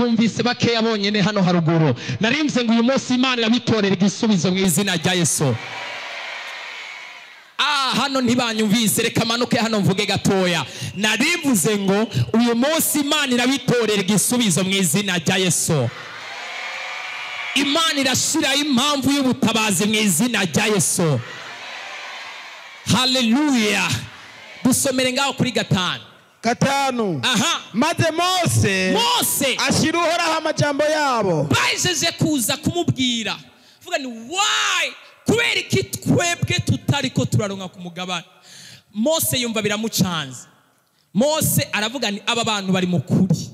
mwabyumvise bakeya bonyene hano haruguru. Narimze ngo uyu munsi Imana irabitorera igisubizo mu izina rya Yesu. Hano ntibanyumvise, reka manuke hano mvuge gatoya. Narivuze ngo uyu munsi Imana irabitorera igisubizo mu izina rya Yesu. Imana irashira impamvu y'ubutabazi mu izina rya Yesu. Haleluya. Dusomere ngaho kuri 5. Maze Mose ashira Uhoraho amajambo yabo. Bajeje kuza kumubwira. Vuga ni why? Kubera iki twebwe tutariko turaronka ku mugabane. Mose yumva biramucanze. Mose aravuga ni aba bantu bari mukuri.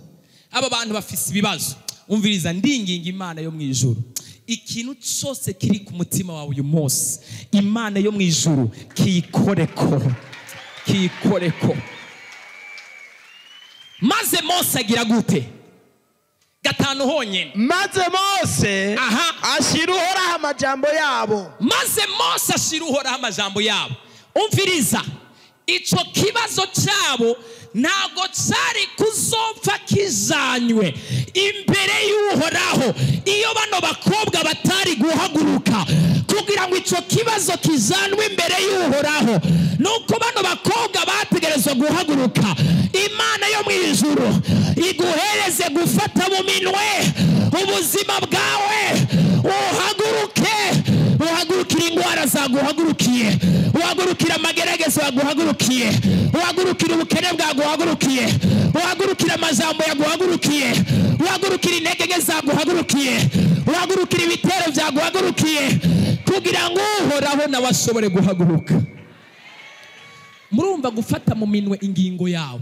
Aba bantu bafise ibibazo. Umviriza ndinginga Imana yo mwijuru. Ikintu cyose kiri ku mutima wawe uyu Mose, Imana yo mwijuru kiyikoreko. Maze Mose agira gute? 5 honyene. Maze Mose ashira Uhoraho amajambo yabo. Maze Mose ashira Uhoraho amajambo yabo. Umviriza, ico kibazo cyabo ntago cyari kuzopfa kizanywe imbere y'Uhoraho iyo bano bakobwa batari guhaguruka kugira ngo ico kibazo kizanwe imbere y'Uhoraho. Nuko bano bakobwa bategerezwa guhaguruka. Imana yo mwijuru iguhereze gufata mu minwe ubuzima bwawe. Uhagurukira ingwara zaguhagurukiye, uhagurukira amagerageza yaguhagurukiye, uhagurukira ubukene bwaguhagurukiye, uhagurukira amajambo yaguhagurukiye, uhagurukira intege nke zaguhagurukiye, uhagurukira ibitero byaguhagurukiye, kugira ngo Uhoraho nawe ashobore guhaguruka. Murumva gufata mu minwe ingingo yawe,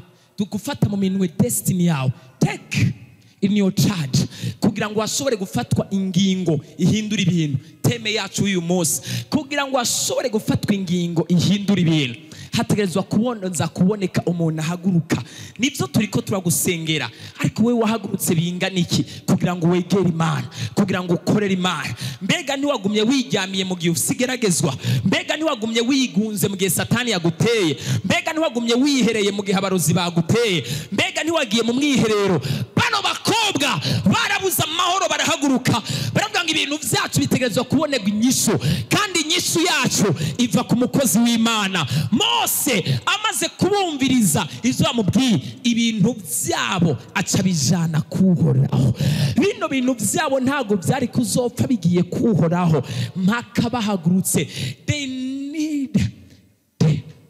gufata mu minwe destiny yawe. Take in your charge kugira ngo ashobore gufatwa ingingo ihindura ibintu. Teme yacu uyu munsi kugira ngo ashobore gufatwa ingingo ihindura ibintu, hategerezwa kuboneka umuntu ahaguruka. Nibyo turiko turagusengera, ariko wewe wahagurutse bingana iki kugira ngo wegere Imana, kugira ngo ukorere Imana? Mbega ntiwagumye wiryamiye mu gihe usigeragezwa? Mbega ntiwagumye wigunze mu gihe Satani yaguteye? Mbega ntiwagumye wihereye mu gihe abarozi baguteye? Mbega ntiwagiye mu mwiherero? Bano bakobwa barabuze amahoro, barahaguruka baravuga ngo ibintu byacu bitegerezwa kubonerwa inyishu, kandi inyishu yacu iva ku mukozi w'Imana. Mose amaze kubumviriza izo bamubwiye, ibintu byabo aca bijana kuhoraho. Bino bintu byabo ntago byari kuzopfa bigiye kuhoraho mpaka bahagurutse. They need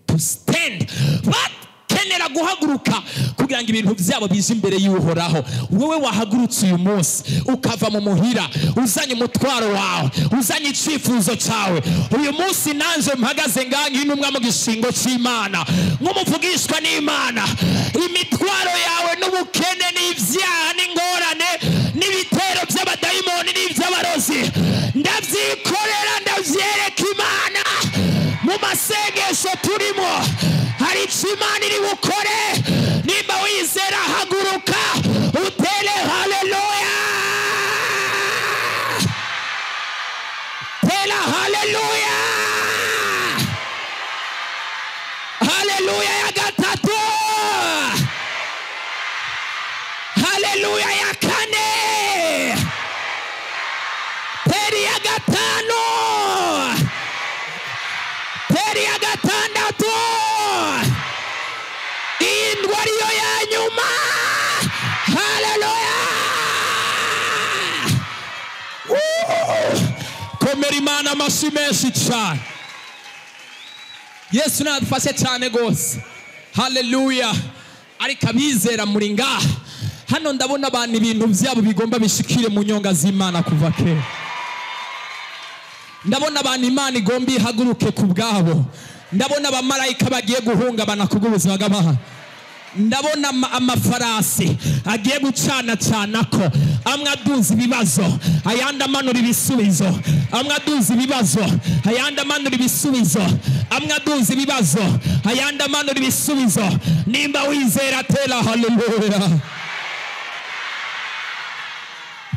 to stand. Kenera guhaguruka kugira ngo ibintu byabo bije imbere y'Uhoraho. Wowe wahagurutse uyu munsi ukava mu muhira uzanye umutwaro wawe, uzanye icifuzo cyawe. Uyu munsi nanje mpagaze ngangi intumwa mu gishingo cy'Imana nk'umuvugishwa n'Imana. Imitwaro yawe n'ubukene n'ibyaha n'ingorane n'ibitero by'abadayimoni n'iby'abarozi ndavyikorera, ndavyereka Imana mu masengesho turimo. Hari Imana iri bukore. Nimba wizera haguruka utere haleluya, tera haleluya, haleluya ya 3, haleluya ya 4, teri ya 5, teri ya 6. Indwariyo ya nyuma. Haleluya. Komera Imana amashyi menshi cyane. Yesu nadufashe cyane gose. Haleluya. Ariko abizera muri ngaha hano ndabona abantu ibintu byabo bigomba bishikire mu nyonga z'Imana kuva kera. Ndabona abantu Imana igomba ihaguruke ku bwabo. Ndabona abamarayika bagiye guhungabana kubw'ubuzima bw'abantu. Ndabona amafarasi agiye gucana ko amwe aduza ibibazo ayandi amanura ibisubizo, amwe aduza ibibazo ayandi amanura ibisubizo, amwe aduza ibibazo ayandi amanura ibisubizo. Nimba wizera tera haleluya.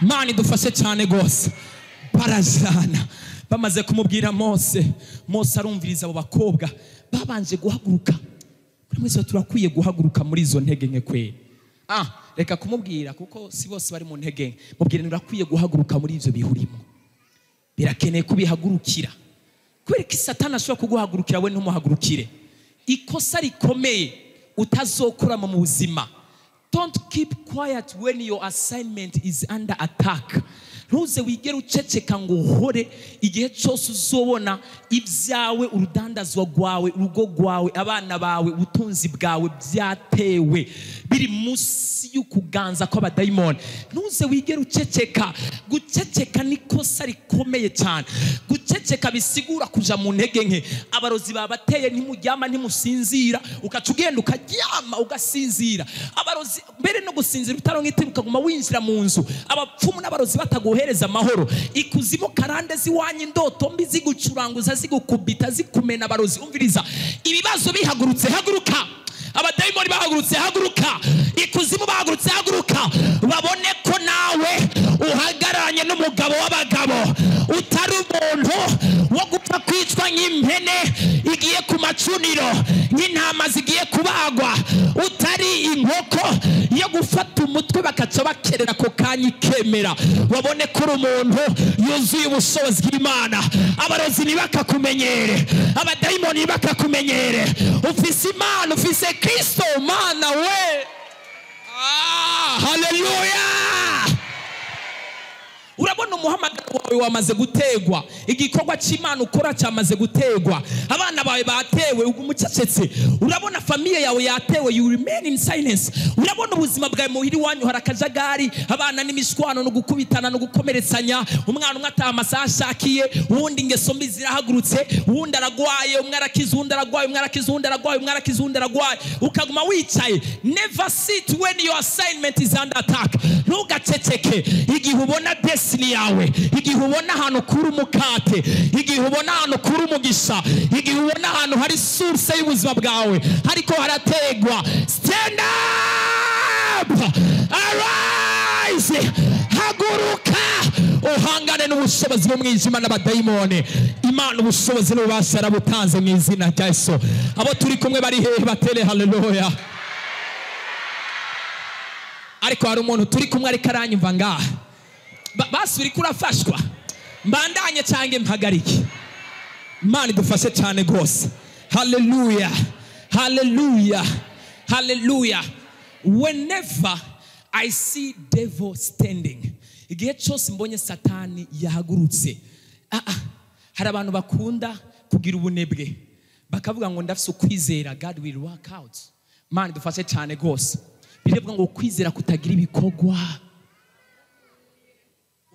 Mani dufashe cyane gose. Barajana bamaze kumubwira Mose arumviriza abo bakobwa babanje guhaguruka. Mwese turakwiye guhaguruka muri izo ntege nke kweli. reka kumubwira kuko si bose bari mu ntege mubwire urakwiye guhaguruka muri ivyo bihurimo birakeneye kubihagurukira kubera ko Satani ashobora kuguhagurukira we ntumuhagurukire ikosa rikomeye utazokura mu buzima. Don't keep quiet when your assignment is under attack. Ntuze wigere uceceka ngo uhore igihe cyose uzobona ibyawe urudandazwa rwawe urugo rwawe abana bawe ubutunzi bwawe byatewe biri munsi y'ukuganza kw'abadayimoni. Ntuze wigere uceceka. Guceceka ni kosa rikomeye cyane. Guceceka bisigura kuja mu ntege nke. Abarozi babateye ntimuryama ntimusinzira ukaca ugenda ukaryama ugasinzira. Abarozi mbere no gusinzira utaronka itiro ukaguma winjira mu nzu. Abapfumu n'abarozi bataguhereza amahoro. Ikuzimu karande ziwanye indoto mbi zigucuranguza zigukubita zikumena. Abarozi umviriza ibibazo bihagurutse haguruka. Abadayimoni bahagurutse haguruka. Ikuzimu bahagurutse haguruka. Babone ko nawe uhagararanye n'umugabo w'abagabo utari umuntu wo gupfa kwicwa nk'impene igiye ku macuniro nk'intama zigiye kubagwa utari inkoko yo gufata umutwe bakaca bakerera ko kanya ikemera. Babone ko uri umuntu yuzuye ubushobozi bw'Imana. Abarozi ntibakakumenyere, abadayimoni ntibakakumenyere. Ufise Imana, ufise Kristo Mana we. Hallelujah. Urabona umuhamagaro wawe wamaze gutegwa. Igikorwa cy'Imana ukora cyamaze gutegwa. Abana bawe batewe ugumucecetse. Urabona famiye yawe yatewe, you remain in silence. Urabona ubuzima bwawe muhiri wanyu harakajagari. Abana n'imishwano no gukubitana no gukomeretsanya. Umwana umwe ataha amasaha ashakiye, uwundi ingeso mbi zirahagurutse, uwundi aragwaye, umwe arakiza, uwundi aragwaye, umwe arakiza, uwundi aragwaye, umwe arakiza, uwundi aragwaye. Ukaguma wicaye. Never sit when your assignment is under attack. Ntugaceceke igihe ubona destiny yawe, igihe ubona ahantu kuri umukate, igihe ubona ahantu kuri umugisha, igihe ubona ahantu hari source y'ubuzima bwawe ariko harategwa. Stand up, arise, haguruka uhangane n'ubushobozi bw'umwijima n'abadayimoni. Imana ubushobozi n'ububasha yarabutanze mu izina rya Yesu. Abo turi kumwe bari hehe batere haleluya. Ariko hari umuntu turi kumwe ariko aranyumva ngaha basuri kurafashwa mbandanye cyangwa mpagarike. Imana idufashe cyane gose. Hallelujah, hallelujah, hallelujah. Whenever I see devil standing, igihe cyose mbonye Satani yahagurutse, hari abantu bakunda kugira ubunebwe bakavuga ngo ndafise ukwizera, God will work out. Imana idufashe cyane gose. Birebwa ngo kwizera kutagira ibikorwa.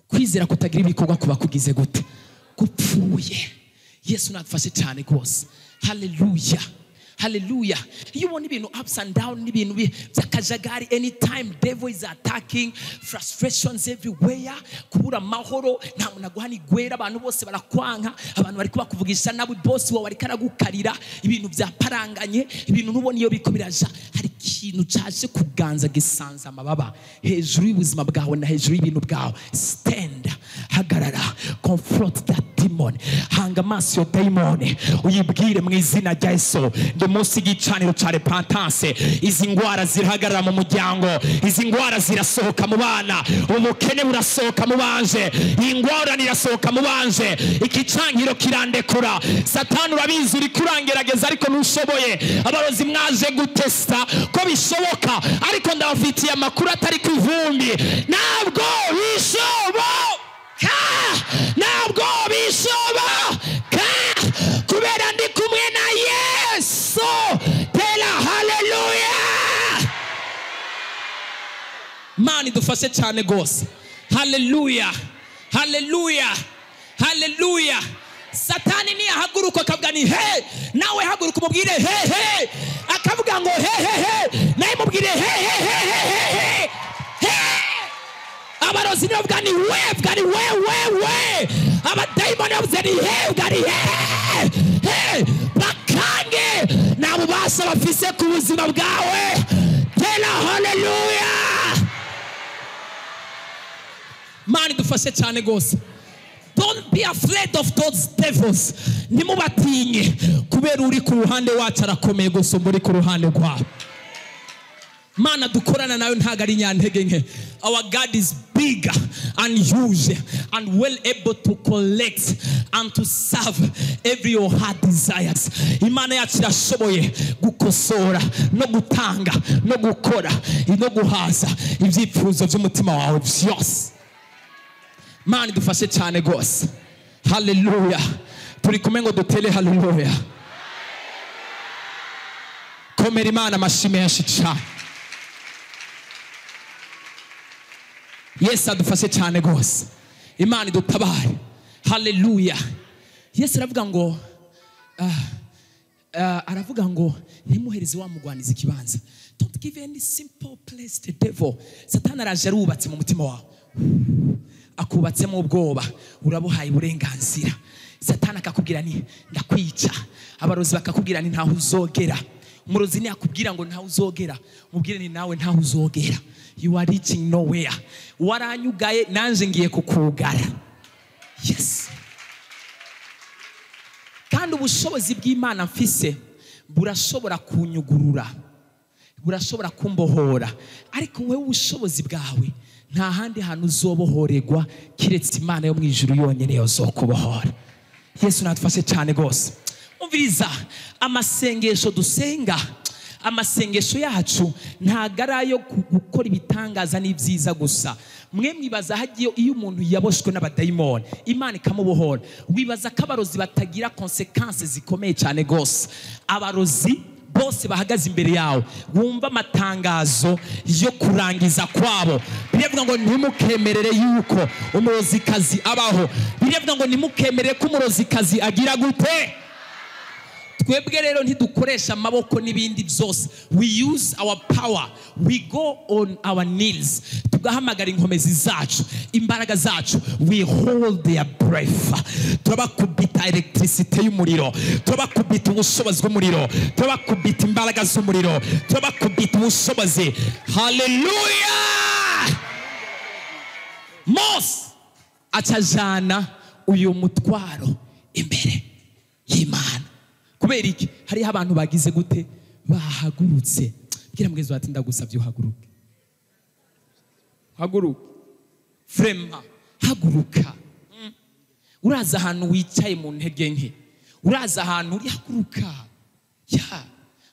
Kwizera kutagira ibikorwa kuba kugize gute? Gupfuye. Yesu nadufashe cyane gose. Hallelujah, hallelujah. You want ibintu ups and down n'ibintu byakajagari. Anytime devil is attacking, frustrations everywhere, kubura mahoro, nta muntu aguhani gwera, abantu bose barakwanka, abantu bari kubakuvugisha nawe, boss wawe ari karagukarira, ibintu byaparanganye, ibintu nubona iyo biko biraja. Hari ikintu cyaje kuganza gisanza amababa hejuru y'ubuzima bwawe na hejuru y'ibintu bwawe. Stand, hagarara, confront that demon. Hanga amaso yo demon uyibwire mu izina rya Yesu. Ndi munsi y'igicaniro cya repentance. Izi ngwara zirahagarara mu muryango, izi ngwara zirasohoka mu bana, umukene burasohoka mu banje, ingwara nirasohoka mu banje. Ikicankiro kirandekura. Satani urabizi uri kurangerageza ariko ntushoboye. Abarozi mwaje gutesta ko bishoboka ariko ndabafitiye amakuru atari ku ivumbi. Ntabwo bishoboka, ntabwo bishoboka kubera ndi kumwe na Yesu. Tela hallelujah. Mani dufashe cyane gose. Hallelujah, hallelujah, hallelujah. Satani ni ahaguruka akavuga ni he, nawe haguruka umubwire he he, akavuga ngo he he he, nawe mubwire he he he he he he. Abarozi bavuga ni we, bwa ni we. Abadayimoni bavuze ni he, bwa ni he he. Bakange na bubasha bafise ku buzima bwawe. Tela hallelujah. Mani dufashe cyane gose. Don't be afraid of those devils. Nimubatinye kubera uri ku ruhande wacu arakomeye gusumba uri ku ruhande rwawe. Mana dukorana nayo ntago ari nyantege nke. Our God is bigger and huge and well able to collect and to serve every your heart desires. Imana yacu irashoboye gukosora no gutanga no gukora no guhaza ibyifuzo by'umutima wawe byose. Mana dufashe cyane gose. Hallelujah. Turi kumwe ngo dutele hallelujah. Komera Imana amashyi menshi cyane. Yesu adufashe cyane gose. Imana idutabare. Hallelujah. Yesu aravuga ngo aravuga ngo ntimuhereze wa mugwaniza ikibanza. Don't give any simple place to the devil. Satani araje arubatse mu mutima wawe. Akubatsemo ubwoba, urabuhaye uburenganzira. Satani akakubwira ni ndakwica. Abarozi bakakubwira ni ntaho uzogera. Umurozi ni akubwira ngo ntaho uzogera, mubwire ni nawe ntaho uzogera. You are reaching nowhere. Waranyugaye nanje ngiye kukugara. Yes. Kandi ubushobozi bw'Imana mfise burashobora kunyugurura, burashobora kumbohora, ariko wewe ubushobozi bwawe nta handi hantu uzobohoregwa kiretse Imana yo mwijuru yonyene yozokubohora. Yesu natufashe cyane gose. Umviriza, amasengesho dusenga, amasengesho yacu ntagarayo gukora ibitangaza n'ibyiza gusa. Mwe mwibaza hagiye iyo umuntu yaboshwe n'abadayimoni Imana ikamubohora, wibaza ko abarozi batagira consequences zikomeye cyane gose. Abarozi bose bahagaze imbere yawe wumva amatangazo yo kurangiza kwabo. Biravuga ngo ntimukemerere yuko umurozikazi abaho. Biravuga ngo ntimukemerere ko umurozikazi agira gute. Twebwe rero ntidukoresha amaboko n'ibindi byose. We use our power. We go on our knees. Tugahamagara inkomezi zacu, imbaraga zacu. We hold their breath. Turabakubita electricity y'umuriro, turabakubita ubushobozi bw'umuriro, turabakubita imbaraga z'umuriro, turabakubita ubushobozi. Hallelujah. Mose acajana uyu mutwaro imbere y'Imana. Kubera iki? Hariho abantu bagize gute? Bahagurutse. Bwira mugenzi wawe ndagusabye uhaguruke. Haguruka. Frema, haguruka. Uraza ahantu wicaye mu ntege nke. Uraza ahantu uri, haguruka. Ya,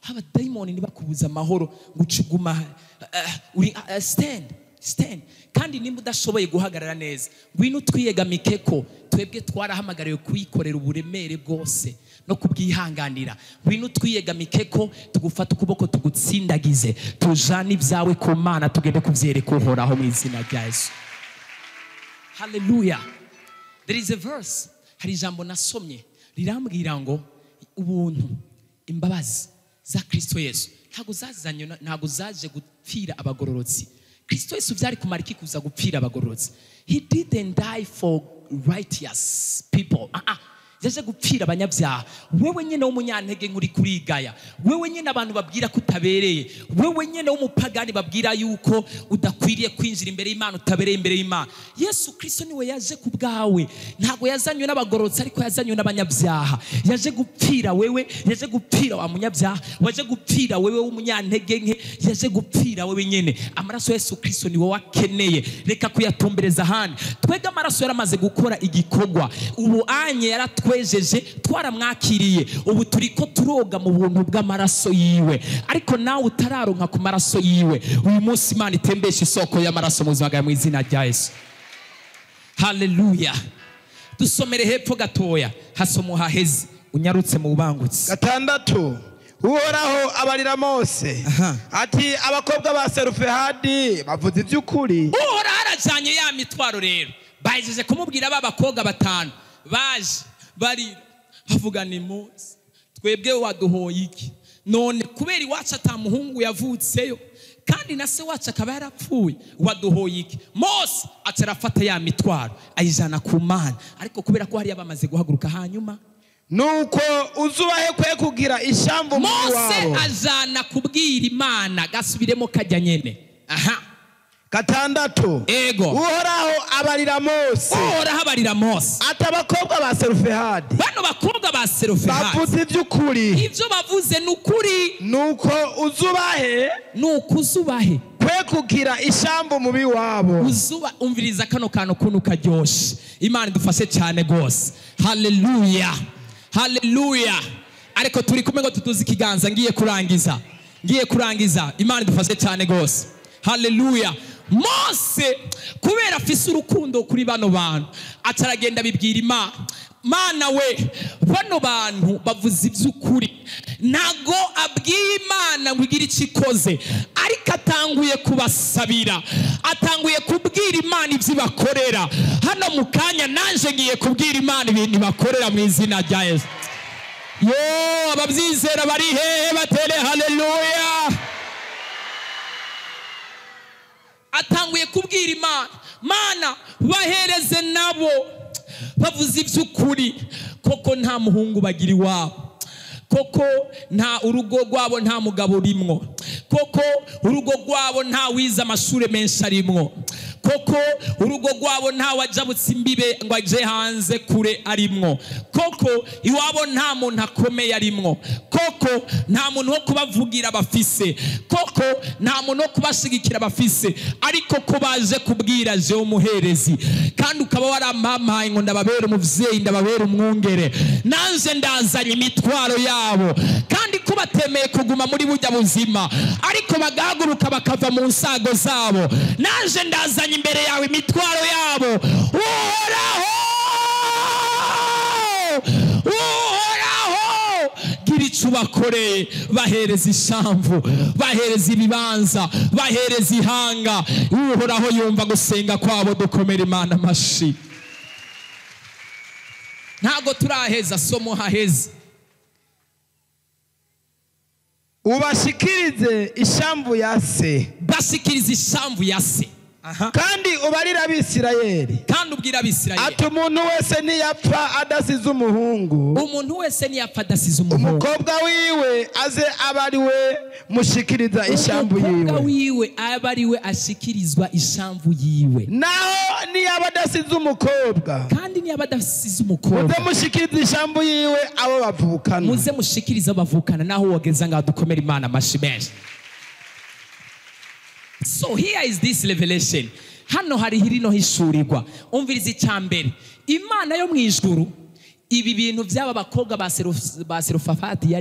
haba daimoni nibakubuza amahoro ngucuguma uri stand. Kandi nimba udashoboye guhagarara neza, ngwino twiyegamike ko twebwe twarahamagariwe kuyikorera uburemere bwose no kubwihanganira. Ngwino twiyegamike ko tugufata ukuboko tugutsindagize, tujana ibyawe ku Mana tugende kuvyereka uhoraho mu izina rya Yesu. Hallelujah. There is a verse, hari ijambo nasomye rirambwira ngo ubuntu, imbabazi za Kristo Yesu ntago zaje gupfira abagororotsi. Kristo Yesu byari kumara iki kuza gupfira abagororotsi? He didn't die for righteous people. Yaje gupfira abanyabyaha. Wewe nyene w'umunyantege nkuri kurigaya, wewe nyene abantu babwira kutabereye, wewe nyene w'umupagani babwira yuko udakwiriye kwinjira imbere y'Imana, utabereye imbere y'Imana. Yesu Kristo niwe yaje kubwawe. Ntago yazanywe n'abagororotsi, ariko yazanywe n'abanyabyaha. Yaje gupfira wewe, yaje gupfira wa munyabyaha, waje gupfira wewe w'umunyantege nke, yaje gupfira wewe nyene. Amaraso Yesu Kristo niwe wakeneye, reka kuyatumbereza handi. Twega amaraso yaramaze gukora igikorwa. Ubu anye yaratwejeje, twaramwakiriye. Ubu turiko turoga mu buntu bw'amaraso yiwe. Ariko nawe utararonka ku maraso yiwe, uyu munsi Imana itembesha isoko y'amaraso mu buzima bwawe mu izina rya Yesu. Hallelujah. Dusomere hepfo gatoya, hasomo haheze unyarutse mu bubangutsi. 6. Uhoraho abarira Mose ati abakobwa ba Serufehadi bavuze iby'ukuri. Uhoraho arajanye ya mitwaro rero, bajeje kumubwira babakobwa 5 baje barira bavuga ni Mose, twebwe waduhoye iki? None kubera iwacu atamuhungu yavutseyo kandi na se wacu akaba yarapfuye, waduhoye iki? Mose atarafata ya mitwaro ayijana ku Mana, ariko kubera ko hari abamaze guhaguruka hanyuma nuko uzubahe kwe kugira ishambo muri wabo. Mose ajana kubwira Imana gasubiremo kajya nyene. gatandatu ego uhoraho abarira Mose uhoraho abarira Mose ati abakobwa ba Serufehadi bano bakobwa ba Serufehadi bavuze iby'ukuri ibyo bavuze n'ukuri nuko uzubahe nukuzubahe kwe kugira ishambu mubi wabo uzuba umviriza kano kantu kuntu karyoshe Imana idufashe cyane gose haleluya haleluya ariko turi kumwe ngo tutuze ikiganza ngiye kurangiza Imana idufashe cyane gose haleluya Mose kubera afise urukundo kuri bano bantu ataragenda bibwira Imana we bano bantu bavuze iby'ukuri ntago abwiye Imana ngo igire icikoze ariko atanguye kubasabira atanguye kubwira Imana ibyo bakorera hano mu kanya nanje ngiye kubwira Imana ibintu bakorera mu izina rya Yesu yo ababyizera bari hehe batere haleluya atanguye kubwira Imana bahereze nabo bavuze iby'ukuri koko nta muhungu bagira iwabo koko nta urugo rwabo nta mugabo urimwo koko urugo rwabo nta wize amashuri menshi arimwo koko urugo rwabo nta wajabutse imbibe ngo aje hanze kure arimwo koko iwabo nta muntu akomeye arimwo koko nta muntu wo kubavugira bafise koko nta muntu wo kubashigikira bafise ariko ko baje kubwira je umuherezi kandi ukaba warampamaye ngo ndababere umuvyeyi ndababere umwungere nanje ndazanye imitwaro yabo kandi ko batemeye kuguma muri burya buzima ariko bagahaguruka bakava mu nsago zabo nanje ndazanye imbere yawe imitwaro yabo uhoraho gira icyo bakoreye bahereza ishamvu bahereza ibibanza bahereza ihanga uhoraho yumva gusenga kwabo dukomera Imana amashi ntago turaheza somo haheze ubashikirize ishamvu ya se bashikirize ishamvu ya se kandi ubarira Abisirayeli kandi ubwira Abisirayeli ati umuntu wese niyapfa adasize umuhungu umukobwa wiwe aze abariwe mushikiriza ishamvu yiwe umukobwa wiwe abariwe ashikirizwa ishamvu yiwe naho niyaba adasize umukobwa kandi niyaba adasize umukobwa muze mushikiriza ishamvu yiwe abo bavukana muze mushikiriza bavukana naho wogeza ngaho dukomera Imana amashi menshi. So here is this revelation. Hano hari hirino hishurirwa. Umviriza icyambere. Imana yo mwijuru ibi bintu byaba bakobwa ba Serufehadi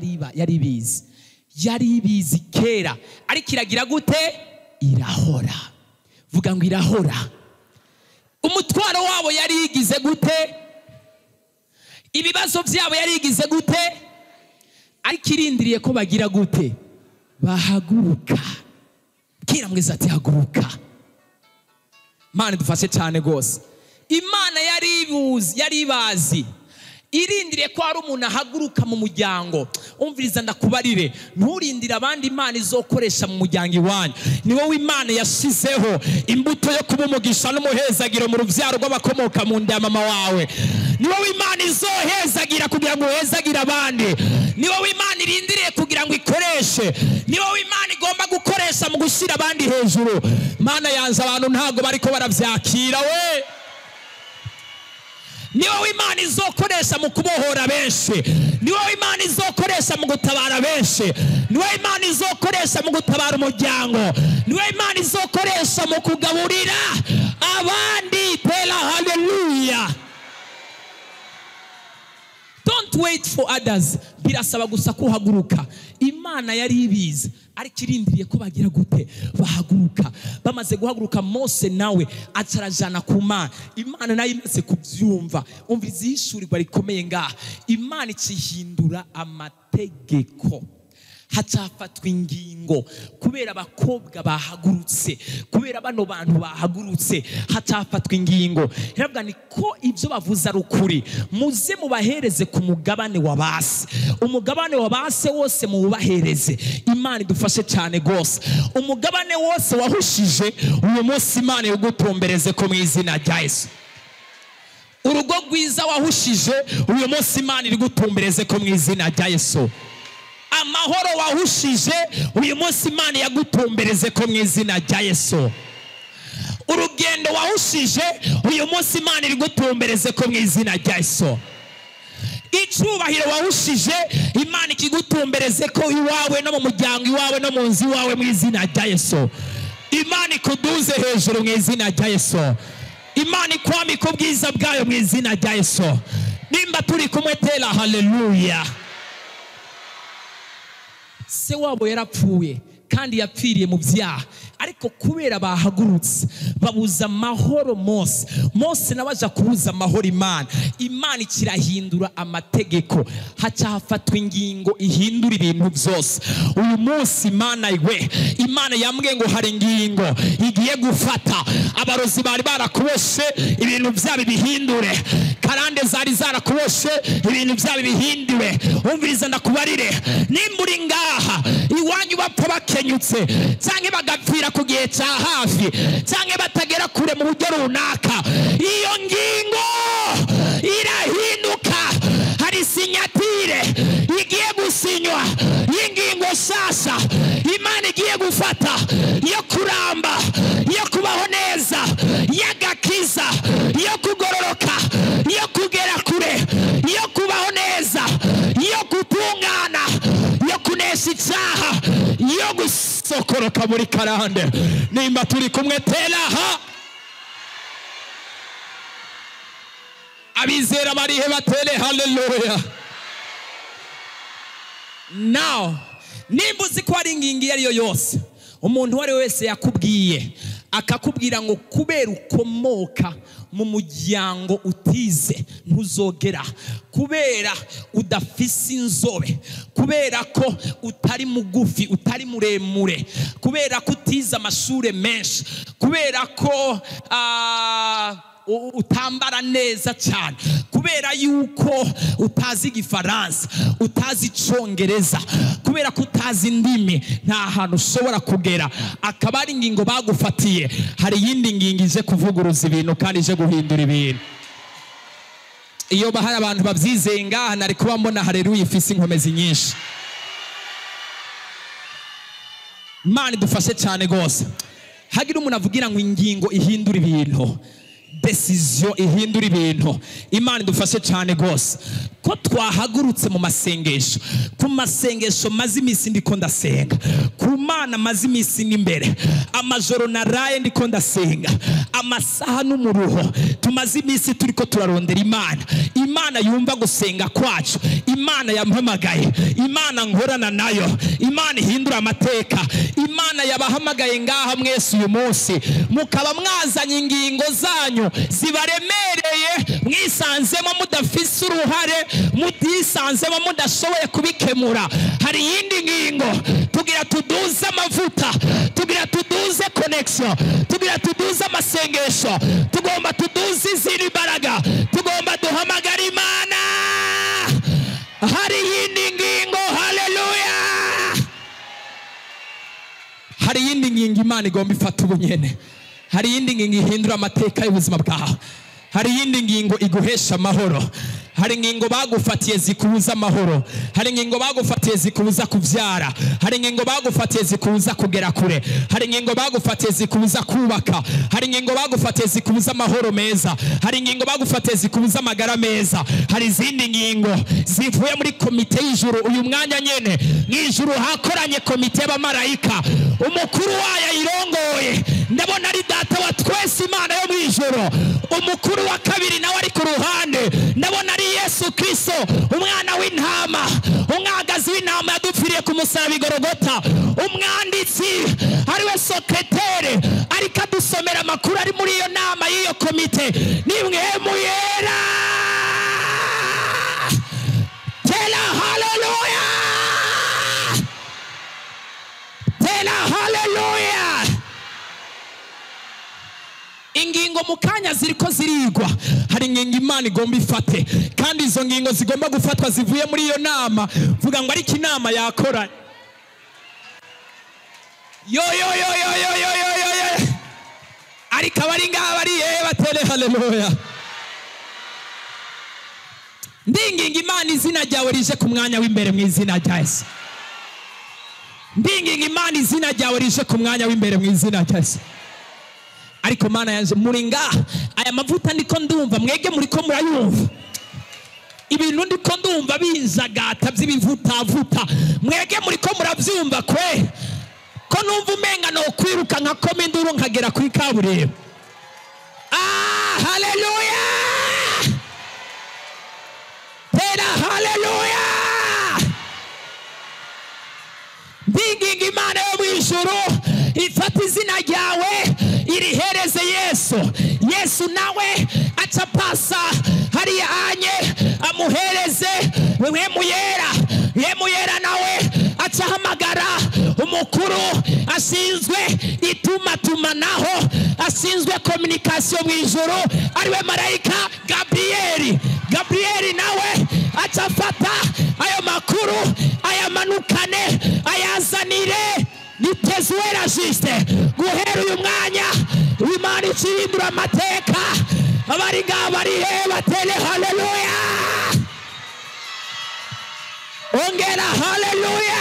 yari ibizi kera. Ariko iragira gute? Irahora. Vuga ngo irahora. Umutwaro wabo yari yigize gute? Ibibazo byabo yari yigize gute? Ariko irindiriye ko bagira gute? Bahaguruka. Kira mwiza ati haguruka. Mana dufashe cyane gose. Imana yari ibazi. Irindiriye ko hari umuntu ahaguruka mu muryango. Umviriza ndakubarire, nturindire abandi Imana izokoresha mu muryango iwanyu. Ni wowe Imana yashizeho imbuto yo kuba umugisha n'umuhezagiro mu ruvyaro rw'abakomoka mu nda ya mama wawe. Ni wowe Imana izohezagira kugira ngo uhezagira abandi. Ni wowe Imana irindiriye kugira ngo ikoreshe. Ni wowe Imana igomba gukoresha mu gushira abandi hejuru. Mana yanze abantu ntago bariko baravyakira we. Ni wowe Imana izokoresha mu kubohora benshi. Ni wowe Imana izokoresha mu gutabara benshi. Ni wowe Imana izokoresha mu gutabara umuryango. Ni wowe Imana izokoresha mu kugaburira abandi. Tela hallelujah. Don't wait for others. Birasaba gusa kuhaguruka. Imana yari ibizi ariko irindiriye ko bagira gute? Bahaguruka. Bamaze guhaguruka Mose nawe acarajana ku Mana. Imana nayo imaze kubyumva. Umviriza ishurirwa rikomeye ngaha. Imana ikihindura amategeko. Hacafatwa ingingo kubera abakobwa bahagurutse, kubera bano bantu bahagurutse hacafatwa ingingo. Iravuga ni ko ibyo bavuza ari ukuri, muze mubahereze ku mugabane wa base. Umugabane wa base wose mubahereze. Imana idufashe cyane gose. Umugabane wose wahushije uyu munsi Imana yugutombereze ko mu izina rya Yesu. Urugo rwiza wahushije uyu munsi Imana iri gutumbereze ko mu izina rya Yesu. Amahoro wahushije uyu munsi Imana yagutumbereze ko mu izina rya Yesu. urugendo wawushije uyu munsi Imana iri gutumbereze ko mu izina rya Yesu. Icubahiro wawushije Imana ikigutumbereze ko iwawe no mu muryango iwawe no mu nzu iwawe mu izina rya Yesu. Imana ikuduze hejuru mu izina rya Yesu. Imana ikwambike ubwiza bwayo mu izina rya Yesu. Nimba turi kumwe tera haleluya. Se wabo yarapfuye kandi yapfiriye mu byaha, ariko kubera bahagurutse babuza amahoro Mose nawe aja kubuza amahoro Imana ikirahindura amategeko, haca hafatwa ingingo ihindura ibintu byose. Uyu munsi Imana yambwiye ngo hari ingingo igiye gufata. Abarozi bari barakuboshe ibintu byabo bihindure, karande zari zarakuboshe ibintu byabo bihindure. Umviriza ndakubarire, nimba uri ngaha iwanyu bapfa bakenyutse cyangwa bagapfira ku gihe cya hafi cyangwa batagera kure mu buryo runaka, iyo ngingo irahinduka. Hari sinyatire igiye gusinywa y'ingingo sasa Imana igiye gufata yo kuramba, yo kubaho neza, y'agakiza, yo kugororoka, yo kugera kure, yo kubaho neza, yo gutungana, yo kunesha icyaha, yo gusokoroka muri karande. Nimba turi kumwe teraha abizera barihe batere haleluya. Now nimba uzi ko ari ingingo iyo ariyo yose umuntu uwo ari we wese yakubwiye akakubwira ngo kubera ukomoka mu muryango utize ntuzogera, kubera udafise inzobe, kubera ko utari mugufi utari muremure, kubera ko utize amashure menshi, kubera ko utambara neza cyane, kubera yuko utazi Igifaransa, utazi Icongereza, kubera ko utazi indimi, nta hantu ushobora kugera. Akaba ari ingingo bagufatiye. Hari yindi ngingo ije kuvuguruza ibintu kandi ije guhindura ibintu. Iyo bahari abantu babyizeye ngaha nari kuba mbona haleluya ifise inkomezi nyinshi. Imana idufashe cyane gose. Hagira umuntu avugira ngo ingingo ihindura ibintu, decision ihindura ibintu. Imana idufashe cyane gose ko twahagurutse mu masengesho, ku masengesho maze iminsi ndiko ndasenga, ku Mana maze iminsi n'imbere, amajoro naraye ndiko ndasenga, amasaha n'umuruho tumaze iminsi turiko turarondera Imana yumva gusenga kwacu, Imana yampamagaye, Imana nkorana nayo, Imana ihindura amateka, Imana yabahamagaye ngaha mwese uyu munsi mukaba mwazanye ingingo zanyu zibaremereye, mwisanzemo mudafise uruhare, mutisanzemo mudashoboye kubikemura. Hari yindi ngingo tugira tuduze amavuta, tugira tuduze connection, tugira tuduze amasengesho, tugomba tuduze izindi imbaraga, tugomba duhamagara Imana. Hari yindi ngingo haleluya. Hari yindi ngingo Imana igomba ifata ubunyene. Hari yindi ngingo ihindura amateka y'ubuzima bwawe. Hari yindi ngingo iguhesha amahoro. Hari ingingo bagufatiye zikubuza amahoro. Hari ingingo bagufatiye zikubuza kuvyara. Hari ingingo bagufatiye zikubuza kugera kure. Hari ingingo bagufatiye zikubuza kubaka. Hari ingingo bagufatiye zikubuza amahoro meza. Hari ingingo bagufatiye zikubuza amagara meza. Hari izindi ngingo zivuye muri komite y'ijuru. Uyu mwanya nyene n'ijuru hakoranye komite y'abamarayika, umukuru wayo irongoye, ndabona ari data wa twese Imana yo mwijuru. Umukuru wa kabiri nawe ari ku ruhande, ndabona ari Yesu Kristo, umwana w'intama, umwagazi w'intama yadupfiriye ku musaraba i Golgotha. Umwanditsi ariwe sekretere ariko adusomera amakuru ari muri iyo nama y'iyo komite. Nimwe muyera tela haleluya, tela haleluya. Ingingo mukanya ziriko zirigwa. Hari ingingo Imana igomba ifate, kandi izo ngingo zigomba gufatwa zivuye muri iyo nama. Vuga ngo ariko inama yakora. Yo ariko abari ngaha bari batere haleluya. Ndinginga Imana izina ryawe rije ku mwanya w'imbere mu izina rya Yesu. Ndinginga Imana izina ryawe rije ku mwanya w'imbere mu izina rya Yesu. ariko mana yanjye muri ngaha aya mavuta ndiko ndumva mwege muri ko murayumva ibintu ndiko ndumva binzagata by'ibivutavuta mwege muri ko murabyumva kwe ko numva umenga no kwiruka nka koma induru nkagera kuri kaburimbo. Haleluya tera haleluya. Ndinginga Imana yo mwijuru ifata izina ryawe irihereze Yesu nawe aca pasa hariya anye amuhereze Mwemuyera nawe aca hamagara umukuru ashinzwe itumatumanaho ashinzwe communication mwijuru ariwe marayika Gabriel nawe aca afata ayo makuru ayamanukane ayazanire nitezwera juste guhera uyu mwanya Imana icihindura amateka abari ngaho barihe batele haleluya ongera haleluya.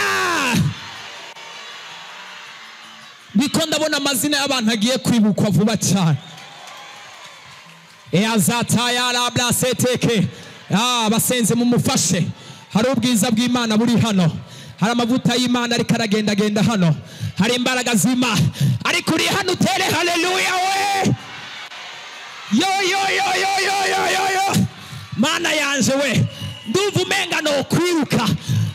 Niko ndabona amazina y'abantu agiye kwibukwa vuba cyane. Eazataya rablaseteke basenze mumufashe hari ubwiza bw'Imana buri hano hari amavuta y'Imana ariko aragendagenda hano hari imbaraga z'Imana ariko uri hano utere haleluya we yo mana yanje we ndumva umenga no kwiruka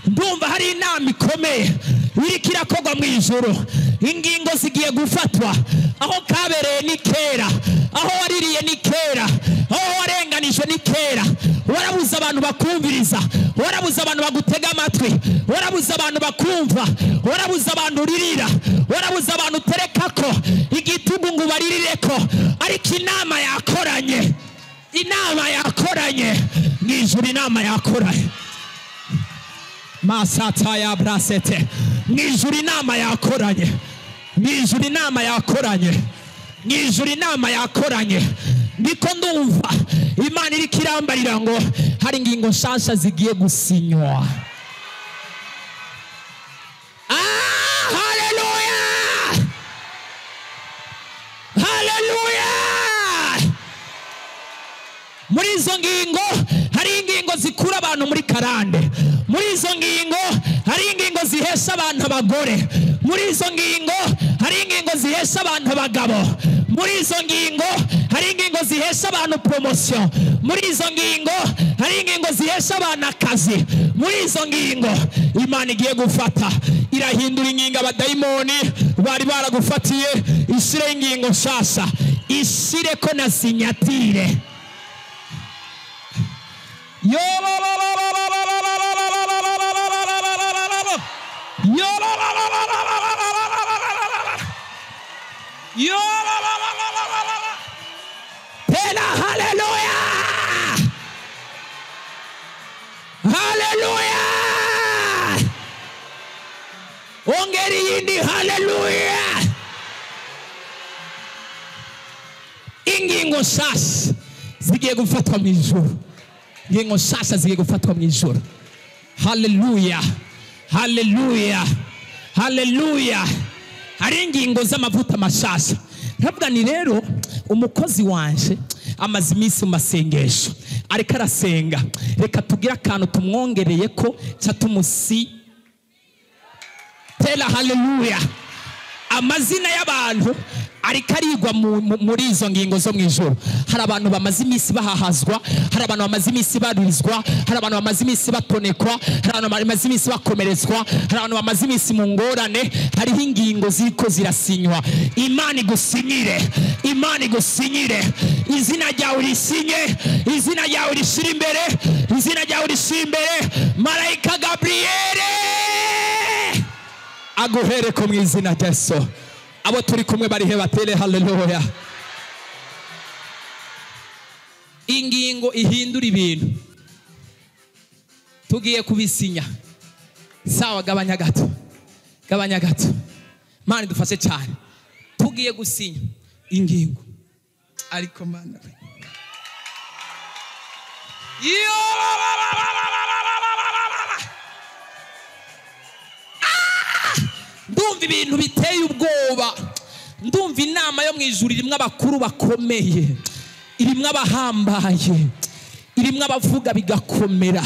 ndumva hari inama ikomeye iri kirakogwa mu ijuru ingingo zigiye gufatwa aho kabereye ni kera aho waririye ni kera aho warenganije ni kera warabuza abantu bakumviriza warabuza abantu bagutega amatwi warabuza abantu bakumva warabuza abantu uririra warabuza abantu uterekako igitugu ngo baririreko ariko inama yakoranye mwijuru inama yakoranye masata ya brasete mwijuru inama yakoranye mwijuru inama yakoranye niko ndumva Imana iri kirambarira ngo hari ingingo nshasha zigiye gusinywa. Haleluya muri izo ngingo hari ingingo zikura abantu muri karande muri izo ngingo hari ingingo zihesha abantu abagore muri izo ngingo hari ingingo zihesha abantu abagabo muri izo ngingo hari ingingo zihesha abantu promotion muri izo ngingo hari ingingo zihesha abantu akazi muri izo ngingo Imana igiye gufata irahindura ingingo abadayimoni bari baragufatiye ishire ingingo nshasha ishire ko na sinyatire Tena haleluya haleluya ongeri yindi haleluya ingingo sasa zigiye gufatwa mu ijuru ingingo sasa zigiye gufatwa mu ijuru haleluya haleluya haleluya hari ingingo z'amavuta mashasha ntabwo ni rero umukozi wanje amaze iminsi mu masengesho ariko arasenga reka tugira akantu tumwongereye ko cyatumusi tela haleluya amazina y'abantu ariko arigwa muri izo ngingo zo mu ijuru hari abantu bamaze iminsi bahahazwa hari abantu bamaze iminsi barizwa hari abantu bamaze iminsi batonekwa hari abantu bamaze iminsi bakomerezwa hari abantu bamaze iminsi mu ngorane hariho ingingo ziko zirasinywa Imana igusinyire izina ryawe risinye izina ryawe rishira imbere marayika Gabriel aguhereko mu izina rya Yesu abo turi kumwe barihe batele haleluya ingingo ihindura ibintu tugiye kubisinya sawa gabanya gato Mana dufashe cyane tugiye gusinya ingingo ariko Mana ndumva ibintu biteye ubwoba ndumva inama yo mu ijuru irimwo abakuru bakomeye, irimwo abahambaye, irimwo abavuga bigakomera.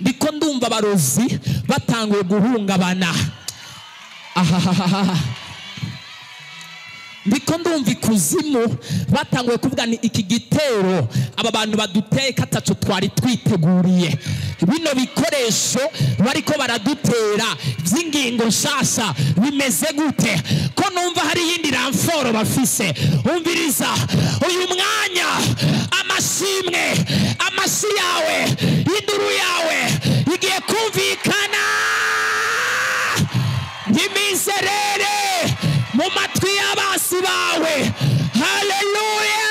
Ndiko ndumva abarozi batanguye guhungabana. Ndiko ndumva ikuzimu batanguye kuvuga ni iki gitero aba bantu baduteye katacu twari twiteguriye. Bino bikoresho bariko baradutera by'ingingo nshasha bimeze gute? Ko numva hari yindi ramforo bafise. Umviriza uyu mwanya, amashimwe, amashi yawe, induru yawe igiye kumvikana nk'imizerere mu matwi y'abasi bawe. Haleluya,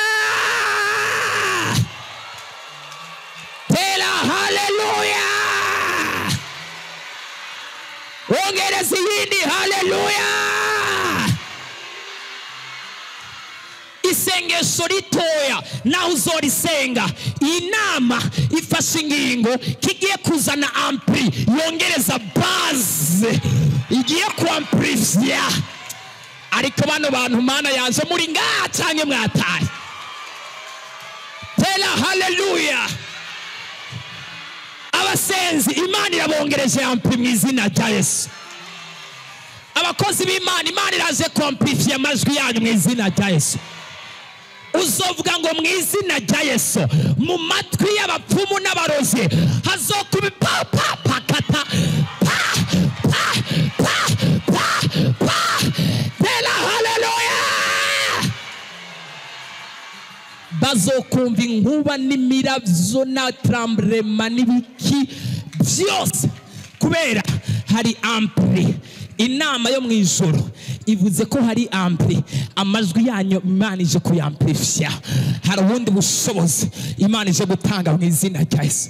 tera haleluya, ongereza yindi haleluya. Isengesho ritoya naho uzorisenga, inama ifashe ingingo kigiye kuzana ampli yongereza base igiye kwamplifya. Ariko bano bantu Mana yanze muri ngaha canke mwataye. Tera haleluya. Abasenzi Imana irabongereje ampli mu izina rya Yesu. Abakozi b'Imana, Imana iraje kwamplifya amajwi yanyu mu izina rya Yesu. Uzovuga ngo mu izina rya Yesu, mu matwi y'abapfumu n'abarozi hazokuba pa pa pakata pa pa pa pa pa. Tera haleluya. Bazokumva inkuba n'imiravyo na tremblema n'ibiki byose kubera hari ampli. Inama yo mu ijuru ivuze ko hari ampli, amajwi yanyu Imana ije kuyamplifya. Hari ubundi bushobozi Imana ije gutanga mu izina rya Yesu.